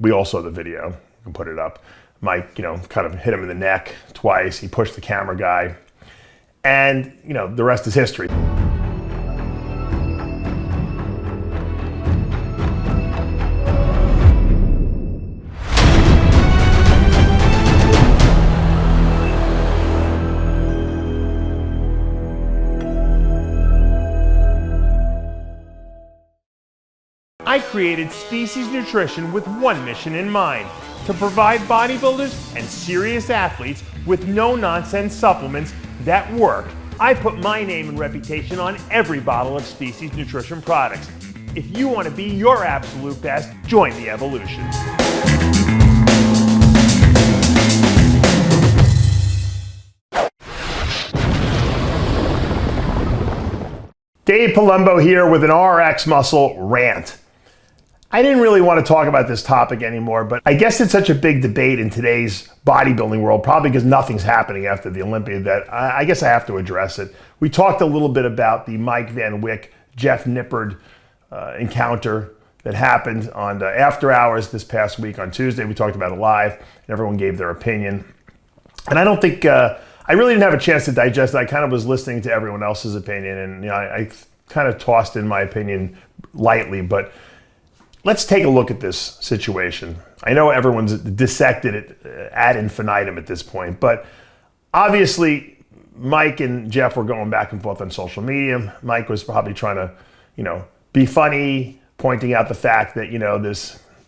we all saw the video. You can put it up. Mike, kind of hit him in the neck twice. He pushed the camera guy. And, the rest is history. I created Species Nutrition with one mission in mind: to provide bodybuilders and serious athletes with no-nonsense supplements that work. I put my name and reputation on every bottle of Species Nutrition products. If you want to be your absolute best, join the evolution. Dave Palumbo here with an RX Muscle rant. I didn't really want to talk about this topic anymore, but I guess it's such a big debate in today's bodybuilding world, probably because nothing's happening after the Olympia, that I guess I have to address it. We talked a little bit about the Mike Van Wyck, Jeff Nippard encounter that happened on After Hours this past week on Tuesday. We talked about it live, and everyone gave their opinion. And I don't think, I really didn't have a chance to digest it. I kind of was listening to everyone else's opinion, and I kind of tossed in my opinion lightly, but let's take a look at this situation. I know everyone's dissected it ad infinitum at this point, but obviously Mike and Jeff were going back and forth on social media. Mike was probably trying to, be funny, pointing out the fact that,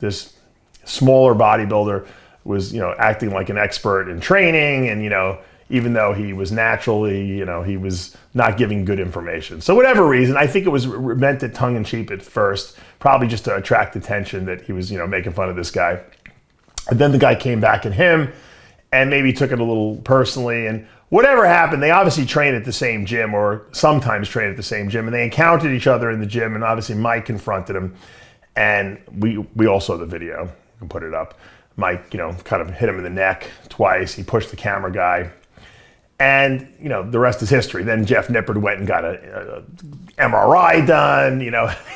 this smaller bodybuilder was, acting like an expert in training, and, even though he was naturally, he was not giving good information. So whatever reason, I think it was meant to tongue-in-cheek at first, probably just to attract attention that he was, making fun of this guy. And then the guy came back at him and maybe took it a little personally. And whatever happened, they obviously train at the same gym, or sometimes train at the same gym, and they encountered each other in the gym, and obviously Mike confronted him. And we all saw the video. You can put it up. Mike, kind of hit him in the neck twice. He pushed the camera guy. And, the rest is history. Then Jeff Nippard went and got a MRI done.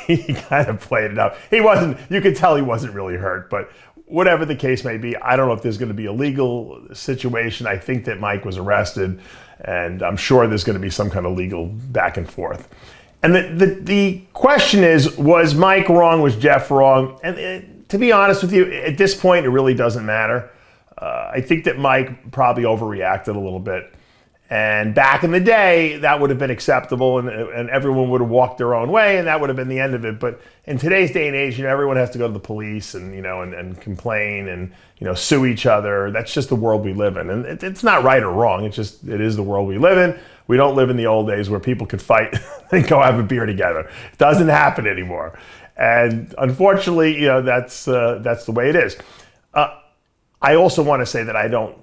He kind of played it up. You could tell he wasn't really hurt, but whatever the case may be, I don't know if there's going to be a legal situation. I think that Mike was arrested, and I'm sure there's going to be some kind of legal back and forth. And the question is, was Mike wrong? Was Jeff wrong? And to be honest with you, at this point, it really doesn't matter. I think that Mike probably overreacted a little bit. And back in the day, that would have been acceptable, and everyone would have walked their own way, and that would have been the end of it. But in today's day and age, everyone has to go to the police and and complain and sue each other. That's just the world we live in, and it's not right or wrong. It is the world we live in. We don't live in the old days where people could fight and go have a beer together. It doesn't happen anymore, and unfortunately, that's the way it is. I also want to say that I don't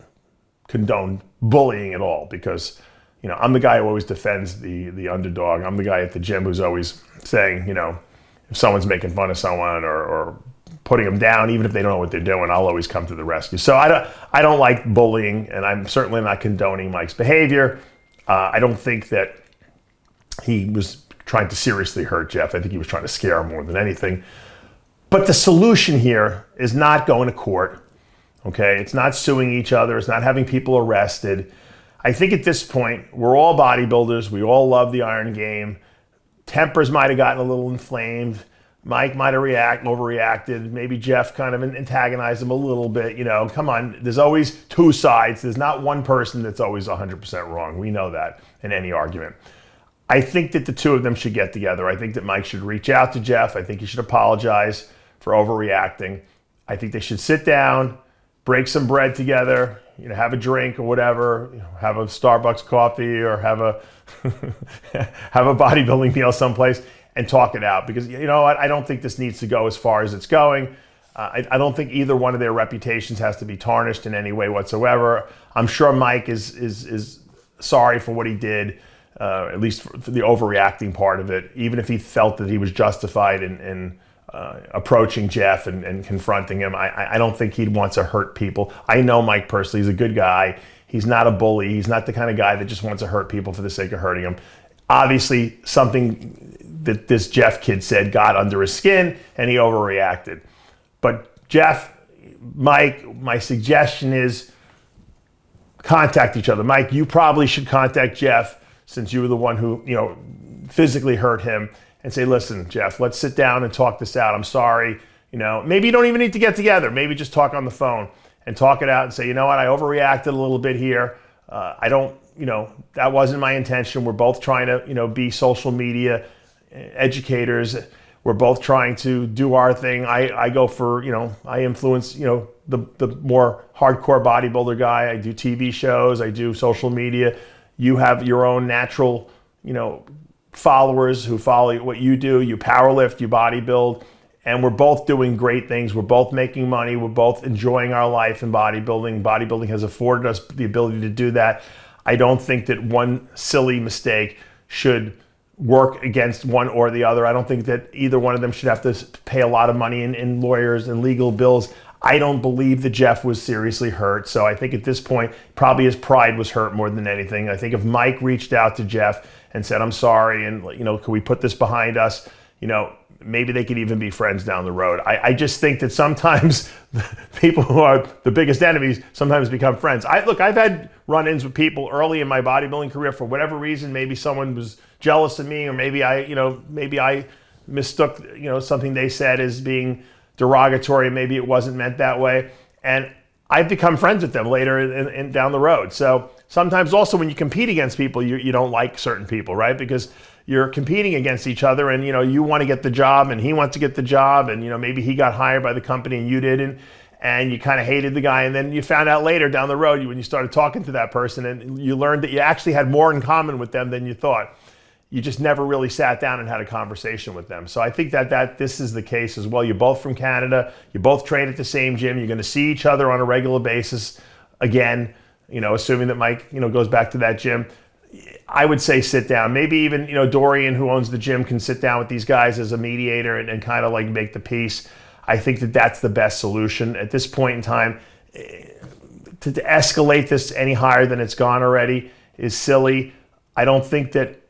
condone bullying at all, because I'm the guy who always defends the underdog. I'm the guy at the gym who's always saying, if someone's making fun of someone or putting them down, even if they don't know what they're doing, I'll always come to the rescue. So I don't like bullying, and I'm certainly not condoning Mike's behavior. I don't think that he was trying to seriously hurt Jeff. I think he was trying to scare him more than anything. But the solution here is not going to court. Okay, it's not suing each other. It's not having people arrested. I think at this point, we're all bodybuilders. We all love the iron game. Tempers might have gotten a little inflamed. Mike might have overreacted. Maybe Jeff kind of antagonized him a little bit. Come on, there's always two sides. There's not one person that's always 100% wrong. We know that in any argument. I think that the two of them should get together. I think that Mike should reach out to Jeff. I think he should apologize for overreacting. I think they should sit down, break some bread together, have a drink or whatever, have a Starbucks coffee or have a have a bodybuilding meal someplace and talk it out. Because what, I don't think this needs to go as far as it's going. I don't think either one of their reputations has to be tarnished in any way whatsoever. I'm sure Mike is sorry for what he did, at least for the overreacting part of it, even if he felt that he was justified in approaching Jeff and confronting him. I don't think he'd want to hurt people. I know Mike personally. He's a good guy. He's not a bully. He's not the kind of guy that just wants to hurt people for the sake of hurting them. Obviously, something that this Jeff kid said got under his skin, and he overreacted. But Jeff, Mike, my suggestion is contact each other. Mike, you probably should contact Jeff, since you were the one who, physically hurt him, and say, listen, Jeff, let's sit down and talk this out. I'm sorry. Maybe you don't even need to get together. Maybe just talk on the phone and talk it out and say, you know what, I overreacted a little bit here. I don't, that wasn't my intention. We're both trying to, be social media educators. We're both trying to do our thing. I go for, I influence, the more hardcore bodybuilder guy. I do TV shows. I do social media. You have your own natural, followers who follow what you do. You powerlift, you bodybuild, and we're both doing great things. We're both making money. We're both enjoying our life in bodybuilding. Bodybuilding has afforded us the ability to do that. I don't think that one silly mistake should work against one or the other. I don't think that either one of them should have to pay a lot of money in lawyers and legal bills. I don't believe that Jeff was seriously hurt. So I think at this point, probably his pride was hurt more than anything. I think if Mike reached out to Jeff and said, I'm sorry, and can we put this behind us? Maybe they could even be friends down the road. I just think that sometimes people who are the biggest enemies sometimes become friends. I've had run-ins with people early in my bodybuilding career for whatever reason. Maybe someone was jealous of me, or maybe I mistook, something they said as being derogatory. Maybe it wasn't meant that way. And I've become friends with them later and down the road. So sometimes also when you compete against people, you don't like certain people, right? Because you're competing against each other, and you want to get the job and he wants to get the job, and maybe he got hired by the company and you didn't, and you kind of hated the guy, and then you found out later down the road when you started talking to that person and you learned that you actually had more in common with them than you thought. You just never really sat down and had a conversation with them. So I think that this is the case as well. You're both from Canada. You both train at the same gym. You're going to see each other on a regular basis again, assuming that Mike, goes back to that gym. I would say sit down. Maybe even, Dorian, who owns the gym, can sit down with these guys as a mediator and kind of like make the peace. I think that that's the best solution at this point in time. To escalate this any higher than it's gone already is silly. I don't think that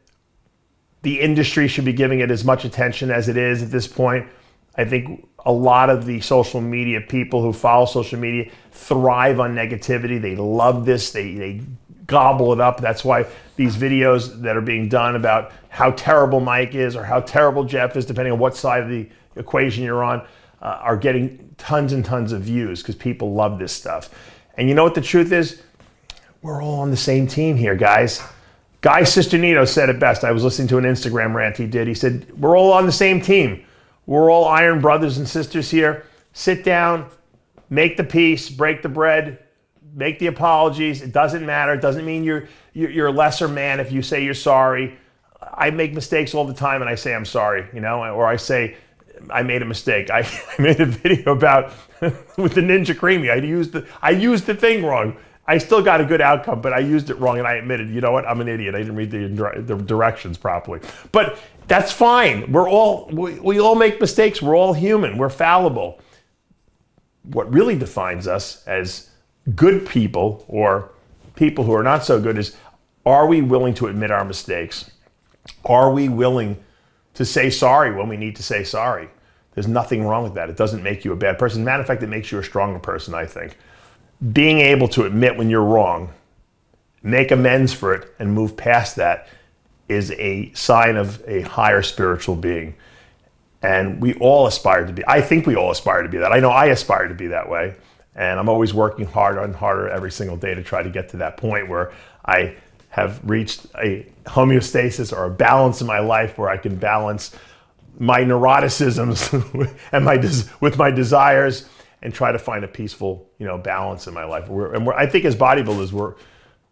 the industry should be giving it as much attention as it is at this point. I think a lot of the social media people who follow social media thrive on negativity. They love this. They gobble it up. That's why these videos that are being done about how terrible Mike is or how terrible Jeff is, depending on what side of the equation you're on, are getting tons and tons of views because people love this stuff. And you know what the truth is? We're all on the same team here, guys. Guy Cisternino said it best. I was listening to an Instagram rant he did. He said, we're all on the same team. We're all iron brothers and sisters here. Sit down, make the peace, break the bread, make the apologies. It doesn't matter. It doesn't mean you're a lesser man if you say you're sorry. I make mistakes all the time and I say I'm sorry, or I say I made a mistake. I made a video about with the Ninja Creamy. I used the thing wrong. I still got a good outcome, but I used it wrong, and I admitted, you know what, I'm an idiot. I didn't read the directions properly. But that's fine. We all make mistakes. We're all human. We're fallible. What really defines us as good people or people who are not so good is, are we willing to admit our mistakes? Are we willing to say sorry when we need to say sorry? There's nothing wrong with that. It doesn't make you a bad person. Matter of fact, it makes you a stronger person, I think. Being able to admit when you're wrong, make amends for it, and move past that is a sign of a higher spiritual being. And we all aspire to be. I think we all aspire to be that. I know I aspire to be that way. And I'm always working harder and harder every single day to try to get to that point where I have reached a homeostasis or a balance in my life where I can balance my neuroticisms and with my desires, and try to find a peaceful, balance in my life. I think as bodybuilders,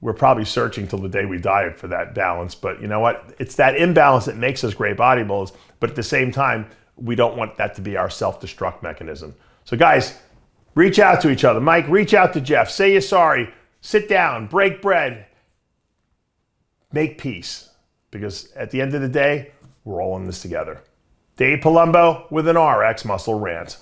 we're probably searching till the day we die for that balance. But you know what? It's that imbalance that makes us great bodybuilders. But at the same time, we don't want that to be our self-destruct mechanism. So guys, reach out to each other. Mike, reach out to Jeff. Say you're sorry. Sit down. Break bread. Make peace. Because at the end of the day, we're all in this together. Dave Palumbo with an RX Muscle Rant.